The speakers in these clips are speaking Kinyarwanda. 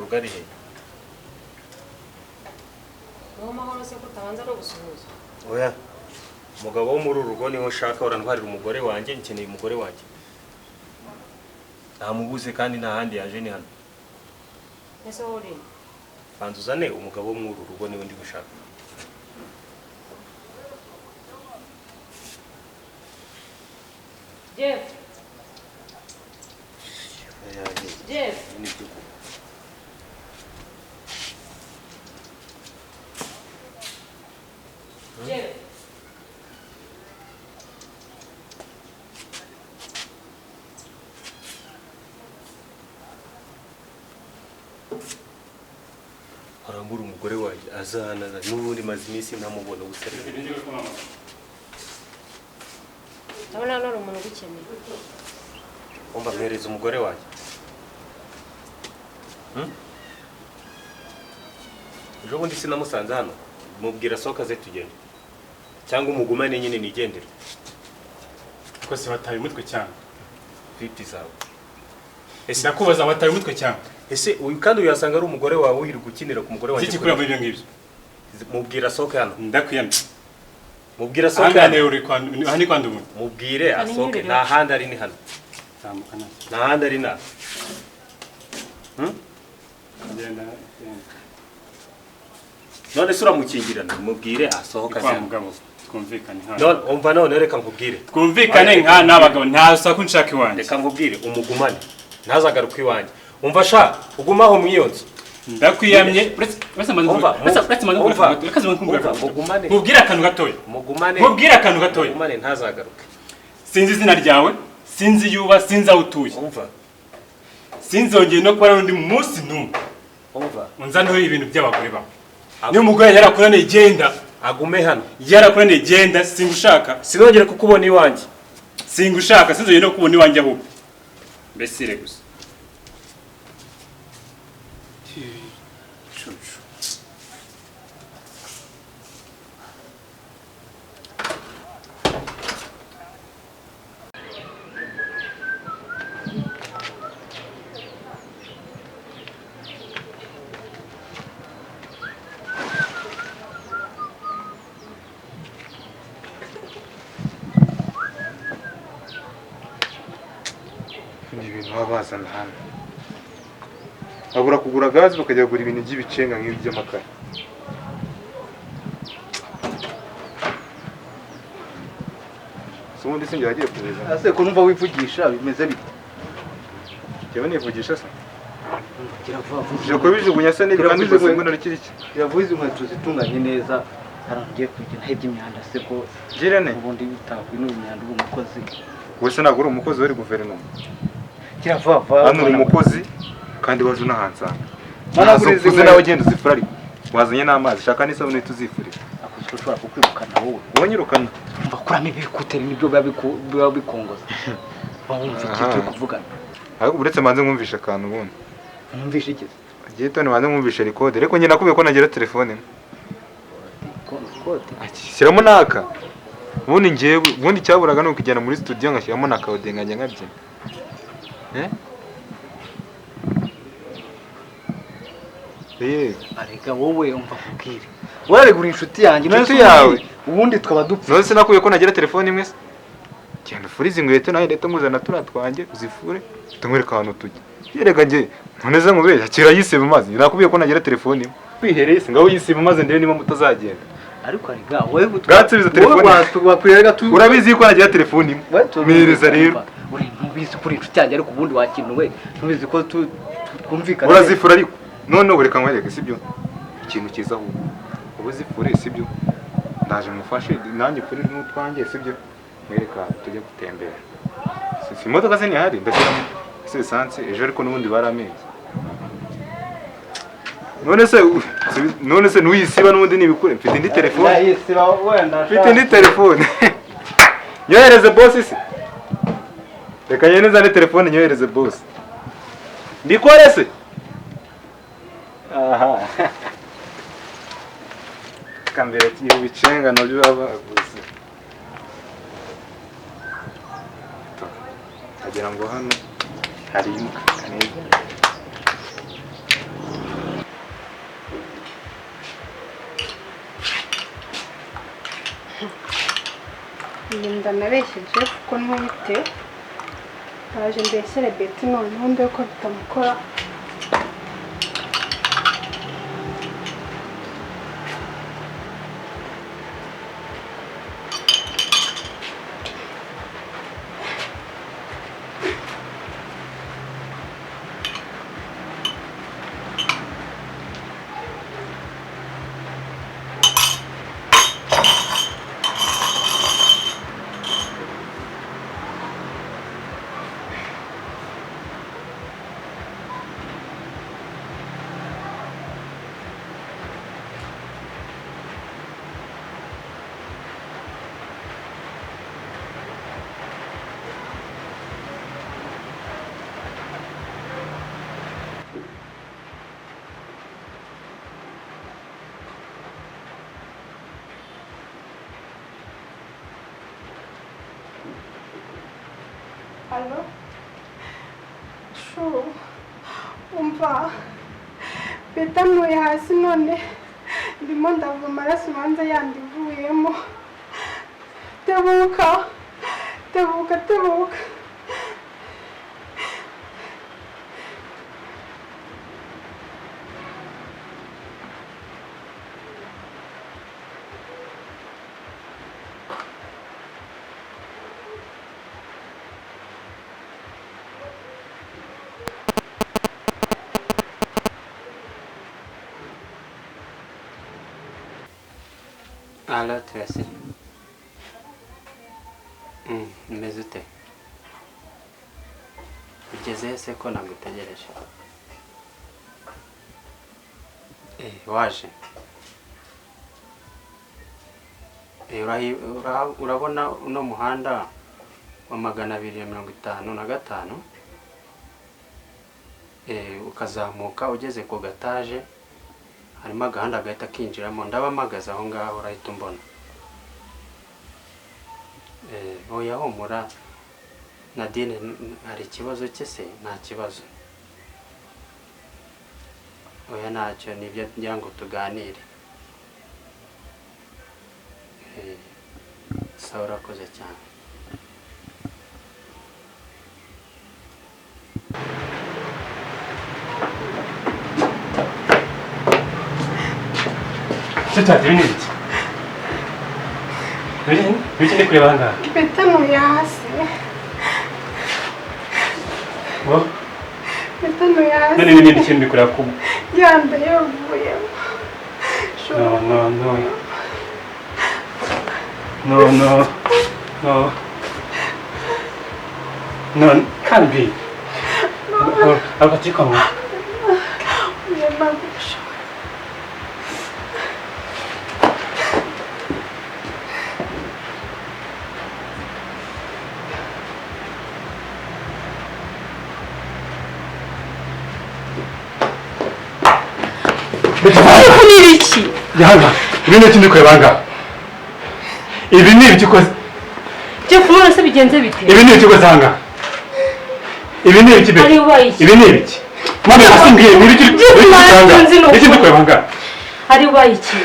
rugari he no mahoro se ko tabanza no gusuhuza oya umugabo wo muri urugo niwe ushaka urantwarira umugore wanjye nkeneye umugore wanjye namubuze kandi nta handi yaje ni hano ese uri banzuzane umugabo wo muri urugo niwe ndi gushaka Jeff Jeff Jeff arambura umugore wanjye azana n'ubundi maze iminsi ntamubona ubusare Tabona none umuntu ugikeneye umba mwereza umugore wanjye ejo bundi sinamusanze hano mubwira soka ze tugende cyangwa umugumane nyine nigendere ko se bataye umutwe cyane fiti zawe ese nakubaza bataye umutwe cyane ese uyu kandi uyasanga ari umugore wawe uhiri gukinira ku mugore wanjye iki kuri ibyo ngibyo mubwira soka hano ndakwiyamye mubwira soka hano uri hani kwanda umuntu mubwire asoke nta handi ari ni hano zamukana nta handi ari na none sura mukingirana mubwire asohoka kwa mugabo twumvikane hano none umva none reka nkubwire twumvikane nka nabagabo ntaza ko nshaka iwanjye reka nkubwire umugumane ntazagaruka iwanjye umva sha ugumaho mwiyonze ndakwiyamye mubwire akantu gatoya mubwire akantu gatoya mugumane ntazagaruke sinzi izina ryawe sinzi yuba sinzi aho utuye umva sinzongeye no kubona undi munsi n'umwe umva unzaniho ibintu by'abagore bawe niyo umugore yarakuraniye genda agume hano yarakuraniye genda singushaka sinongere kukubona iwanjye singushaka sinzongeye no kubona iwanjye ahubwo mbesire gusa ibintu babazana hano babura kugura gazi bakajya kugura ibintu by'ibicenga nk'ibi by'amakara ubundi sinjye wagiye kubeza ase ko numva wivugisha bimeze bite yewe nivugisha se kiravuga ko bijugunya se n'ibindi byose ngo narikiriki kiravuze inkweto zitunganye neza harangiye kugenda hebye imyanda se ko girene ubundi bitakwinura imyanda umukozi wese ntabwo uri umukozi wari guverinoma kiravuga hano uri umukozi kandi waje unahansanga uzi nawe genda uzifura ariko wazanye n'amazi shaka n'isabune tuzifurira akoze ko ushobora kukwirukana wowe wanyirukana mva kuramo ibikuteri nibyo biba bikongoza wumva iki turi kuvugana ariko uretse manze nkumvisha akantu ubundi numvisha iki agiye tone manze nkumvisha record ariko njye nakubiye ko nagira telefone shyiramo naka ubundi njyewe ubundi cyaburaga nuko ijyana muri studio ngashyiramo naka odenganya nkabyina arega wowe umva kubwire waregura inshuti yanjye inshuti yawe ubundi twaba dupfa none se nakubiye ko nagira telefone imwe se genda ufurize inkweto nawe ndetse nguzana turiya twanjye uzifure tumwereka ahantu tujya yerega njye none se nkubeshya kira yisiba amazi nakubiye ko nagira telefone imwe kwihereye se ngaho yisiba amazi ndebe niba mutazagenda ariko arega wowe bwatsubiza telefone urabizi ko nagira telefone imwe mpereza rero ntubizi kuri inshuti yanjye ariko ubundi wakinuwe ntubizi ko twumvikana urazifura ariko none ureka nkwereke sibyo ikintu cyiza ahubwo ubu zifure sibyo ndaje mufashe nanjye kuri n'utwanjye sibyo mwereka tujye gutembera si imodoka se ntihari ndashyiramo se esanse ejo ariko n'ubundi baramezi none se ntuyisiba n'ubundi nibikure mfite indi telefone mfite indi telefone nyohereze boss se reka nyene zane telefone nyohereze boss ndikore se aha kambere tiyo bicenga no byo abaguze agira ngo hano hari imbwa kaneza iyi nda nabesheje kuko ntwite baje mbeshere beti noneho mbe ko bitamukora. Allo? Shu, umva, betanuye hasi none ndimo ndava amaraso hanze yandi ivuyemo. Tebuka, tebuka, tebuka. Alo Tracy. Umeze ute? Ugeze se ko nagutegereje? Waje. Urabona uno muhanda wa 255 ukazamuka ugeze ku gataje harimo agahanda gahita kinjiramo ndabamagaza aho ngaho urahita umbona. Oya humura Nadine, hari ikibazo cye se? Nta kibazo. Oya ntacyo, nibyo ngira ngo tuganire. Sawa, urakoze cyane. Tata, ibintu biki? Biki ndi kureba ngaha? Betanuye hasi. Betanuye hasi. None ni iki ndi kureba kubu? Yanda yavuyemo. No, can't be. I'll get you coming. Iki? Yanga, ibintu kindi kwebanga. Ibi ni ibiki koze? Je kumara se bigenze bite? Ibi ni ibiki kozanga? Ibi ni ibiki be? Ibi ni ibiki? Mama yasimbwiye ni ibiki kozanga? Iki ndi kwebanga? Ari wayiki?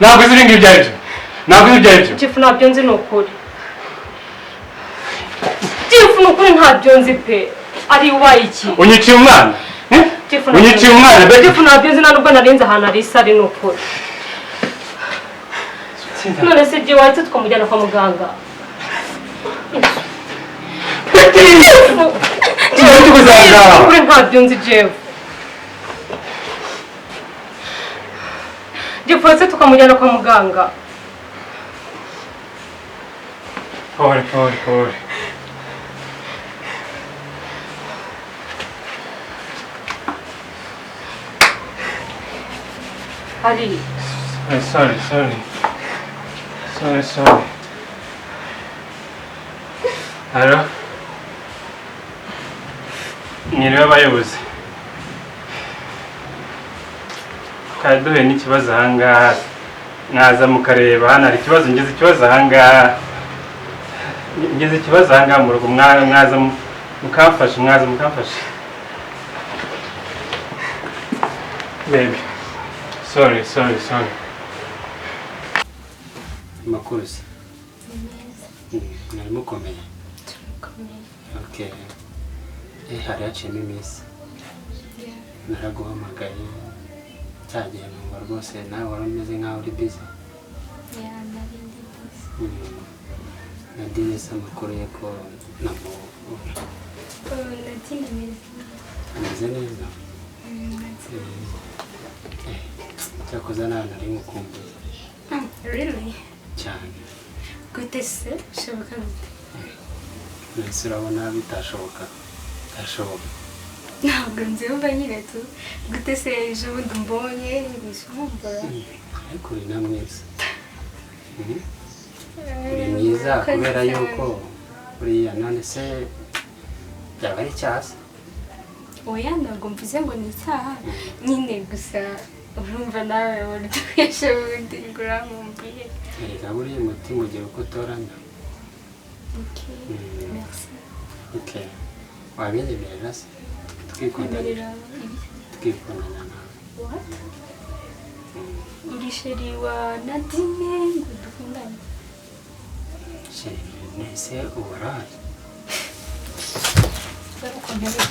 Ntabwo izi ngibi byaribyo. Ntabwo izi byaribyo. Jefu ntabyo nzi nukuri. Jefu nukuri ntabyo nzi pe. Ari wayiki? Unyiciye umwana? Unyiciye umwana be? Jefu ntabyo nzi nubwo narinze ahantu ari sari nukuri. None se je wahita tukamujyana kwa muganga. Jefu kuzanga. Kuri ntabyo nzi Jefu. Jefu se tukamujyana kwa muganga. Pore. Ari. Sorry. Hello? Nyiriwe abayobozi. Kaduhe n'ikibazo ahangaha. Mwaza mukareba hano hari ikibazo, ngeze ikibazo ahangaha. Ngeze ikibazo ahangaha mu rugo, mwaza mukamfasha. Baby. Sorry. Makuru se. mwari mukomeye okay hari haciyemo iminsi naraguhamagaye cyagiye numva rwose nawe wari umeze nk'aho uri busy nadine se amakuru ye ko ameze neza cyakoze nawe nari ngukumbuye Really? cyane Gute se bishoboka gute? nahise urabona bitashoboka Ntabwo nziyumva nyine tu gute se ejo bundi mbonye bishoboka ariko uri na mwiza uri mwiza kubera yuko buriya none se byaba ari icyaha se oya ntabwo mvuze ngo ni icyaha nyine gusa urumva nawe uburyo ejo bundi nguramumbiye erega buriya umutima ugira uko utoranya merci okay wabinyemerera se twikundana nawe what uri sheri wa Nadine ngo dukundane sheri nese ubaraye ukomeye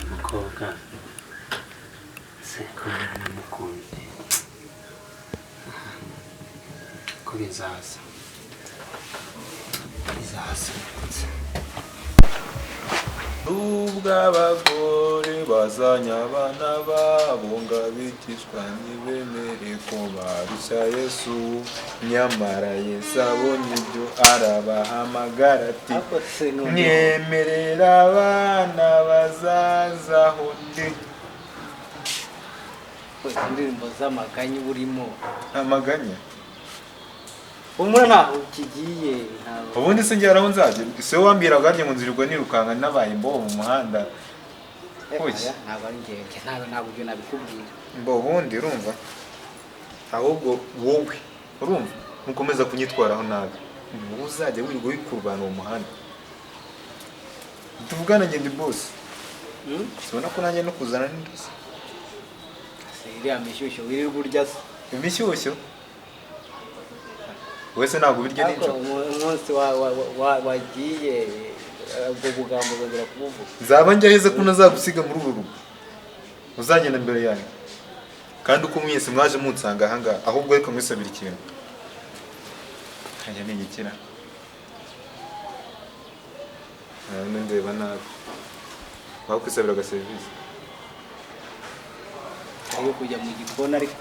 umukobwa se kumara namukunze ko bizaza nubwo abagore bazanye abana babo ngo abigishwa ntibemere ko barushya Yesu nyamara Yesu abonye ibyo arabahamagara ati mwemerera abana bazazaho ndi indirimbo z'amaganya burimo amaganya umwe ntaho ukigiye ubundi se ngeraho nzagera se wambiraga njye ngo nzirirwa nirukanka nabaye mbo mu muhanda ntabwo ari ngenge ntabwo ibyo nabikubwira mbo ubundi urumva ahubwo wowe urumva mukomeza kunyitwaraho nabi wowe uzajya wirirwa wikurubana mu muhanda tuvugana ngende boss sibona ko nanjye no kuzana n'indosi iriya mishyushyo wirirwa urya se imishyushyo wese ntabwo birya n'injoro umunsi wagiye ubwo bugambo uzongera kubuvuga nzaba njyaheze ko nazagusiga muri uru rugo uzagenda imbere yanjye kandi uko mwese mwaje munsanga ahangaha ahubwo ariko mwisabira ikintu kajya nigikira ndeba nabi waba kwisabira agaserivisi ariyo kujya mu gikoni ariko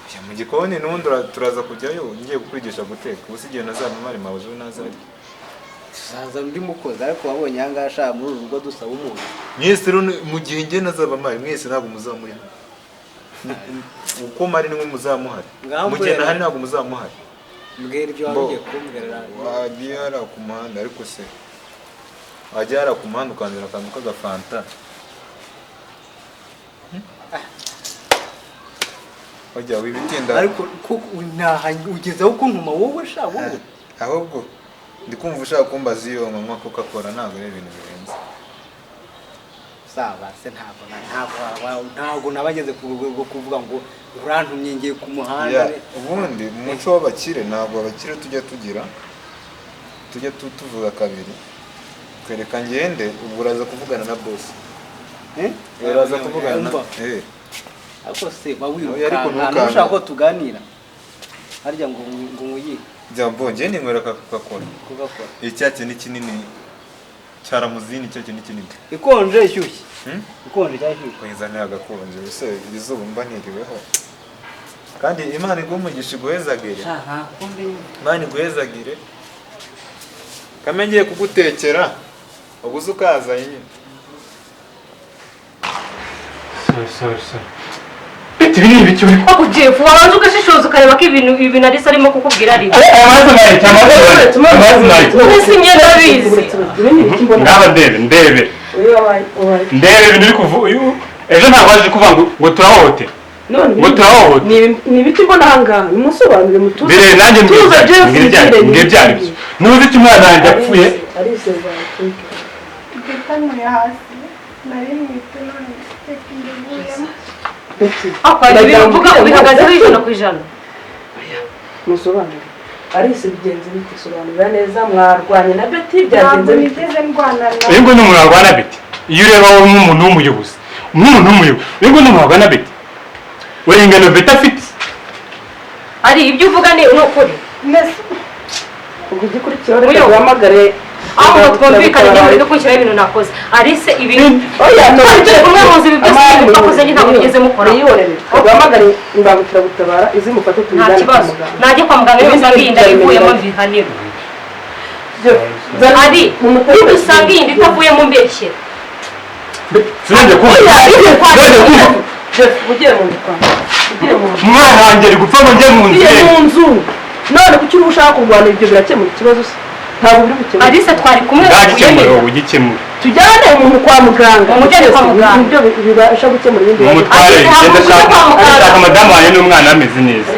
kujya mu gikoni n'ubundi turaza kujyayo ngiye kukwigisha guteka ubu si igihe nazaba mari mabuze nazari tuzaza undi mukozi ariko wabonye ahangaha ashaka muri uru rugo dusaba umuntu mwese rero mu gihe ngiye nazaba mari mwese ntabwo muzamuri uko mari nimwe muzamuhari mu gihe nahari ntabwo muzamuhari mbwira ibyo waba ugiye kumbwira wagiye hariya ku muhanda ariko se wajya hariya ku muhanda ukanzira akantu k'agafanta wajya wibitinda ariko ugezeho kuntuma wowe sha wowe ahubwo ndi kumva ushaka kumbaza iyo mama Coca-Cola ntabwo ari ibintu birenze saba se ntabwo nabageze ku rwego rwo kuvuga ngo urantumye ngiye ku muhanda ubundi mu muco w'abakire ntabwo abakire tujya tuvuga kabiri twereka ngende ubu uraza kuvugana na boss uraza kuvugana na ariko se bawirukanka ntushaka ko tuganira harya ngo nguyihe jambo ngiye ninywera Coca-Cola icyatsi ni kinini cyaramuzini cyo kinini kinini ikonje ishyushye ikonje cyashyushye kwizanira agakonje bise izuba mba ntiriweho kandi Imana igumugisha guhezagire Imana iguhezagire kamengiye kugutekera ubuze ukaza nyine so ibi ni ibiki uri ako Jeff wabanza ugashishoza ukareba ko ibintu arisa arimo kukubwira ari amazi imyenda bizi ngaba ndebe ibintu uri kuvuga ejo ntabwo waje kuvuga ngo turahohote ni ibiti mbona ahangaha nimusobanurire mutuze mbere nanjye mbwira ntuzi icyo umwana wanjye apfuye dutanguye hasi nari mwite none iteka indaguyemo akora ibintu uvuga ubihagazeho ijana ku ijana musobanurire Alice bigenze bite sobanurira neza mwarwanye na Betty ntabwo byagenze nigeze ndwana na Yego ni umuntu warwana Betty iyo ureba wowe nk'umuntu w'umuyobozi yego ni umuntu warwana Betty urengano Betty afite ari ibyo uvuga ni ukuri ubwo gikurikira rero guhamagare aho twumvikanye njye muri gukurikiranira ibintu nakoze Alice ibintu oya no umwe muzi ibyo byose twakoze njye ntabwo nigeze mukora yihorere guhamagare imbangukira gutabara izimufate nta tujyane kibazo najye kwa muganga iyo usanga iyi nda ivuyemo mbihanira ari niba usanga iyi nda itavuyemo mbeshyera sinajya kumva ugiye mu nzu umwana wanjye ari gupfa ngo njye mu nzu none kuki uri ushaka kurwana ibyo birakemura ikibazo se ntabwo biri gukemura Alice twari kumwe ugikemura tujyane umuntu kwa muganga umujyane kwa muganga ibyo bibasha gukemura ibindi umutware genda shaka madamu wanjye n'umwana ameze neza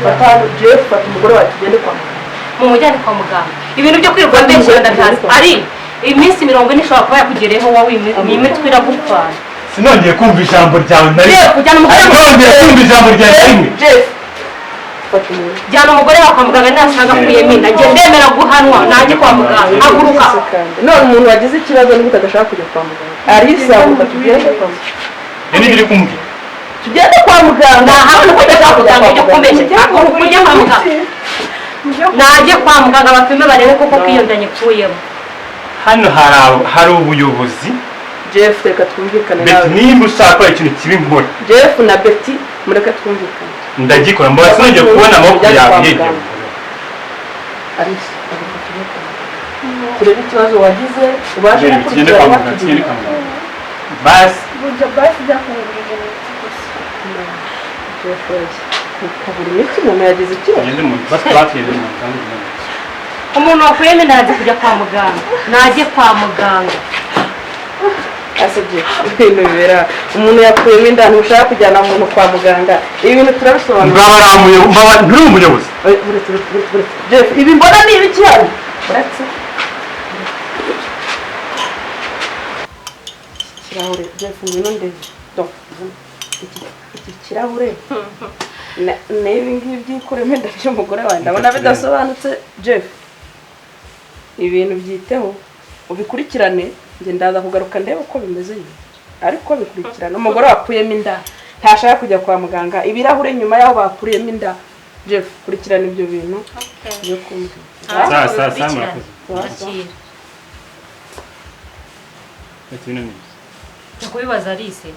batanu Jeff fata umugore wawe tugende kwa muganga mumujyane kwa muganga ibintu byo kwirirwa mbeshyera ndatazi ari iminsi 40 ishobora kuba yakugereyeho wowe imitwe iragupfana sinongeye kumva ijambo ryawe nari kujyana umugore nongeye kumva ijambo ryawe rimwe jyana umugore wawe kwa muganga nasanga akuyemo inda njye ndemera guhanwa najye kwa muganga haguruka none umuntu wagize ikibazo niba utagashaka kujya kwa muganga Alice avuga tugende kwa muganga ni biri kumbwira tugende kwa muganga ntahantu kujya kwa muganga ujya kumbeshya kujya kwa muganga najye kwa muganga bapime barebe koko kwiyondanye kuyemo hano hari ubuyobozi Jeff reka twumvikane Betty nimba ushaka ikintu kibi nkora Jeff na Betty mureka twumvikane ndagikora mbona sinongeye kubona amaboko yawe yegera Alice kureba ikibazo wagize ubashe tugende kwa muganga tugende kwa muganga basi burya basi byakungurije gusa Jeff kaburi imiti umuntu yagize ikibazo tugende mu basi twatugende mu muganga umuntu wakuyemo inda yagiye kujya kwa muganga najye kwa muganga asabye ibintu bibera umuntu yakuyemo inda ntushaka kujyana umuntu kwa muganga ibi bintu turabisobanura nturi umuyobozi Jeff ibi mbona ni ibiki hano uretse kirahure Jeff ngwino ndebe iki kirahure n'ibi ngibi byikuremo inda by'umugore wawe ndabona bidasobanutse Jeff ibintu byiteho ubikurikirane njye ndaza kugaruka ndebe uko bimeze nyine ariko bikurikirana umugore wakuyemo inda ntashaka kujya kwa muganga ibirahure nyuma yaho bakuriyemo inda Jeff kurikirana ibyo bintu byo kumva kubibaza Alice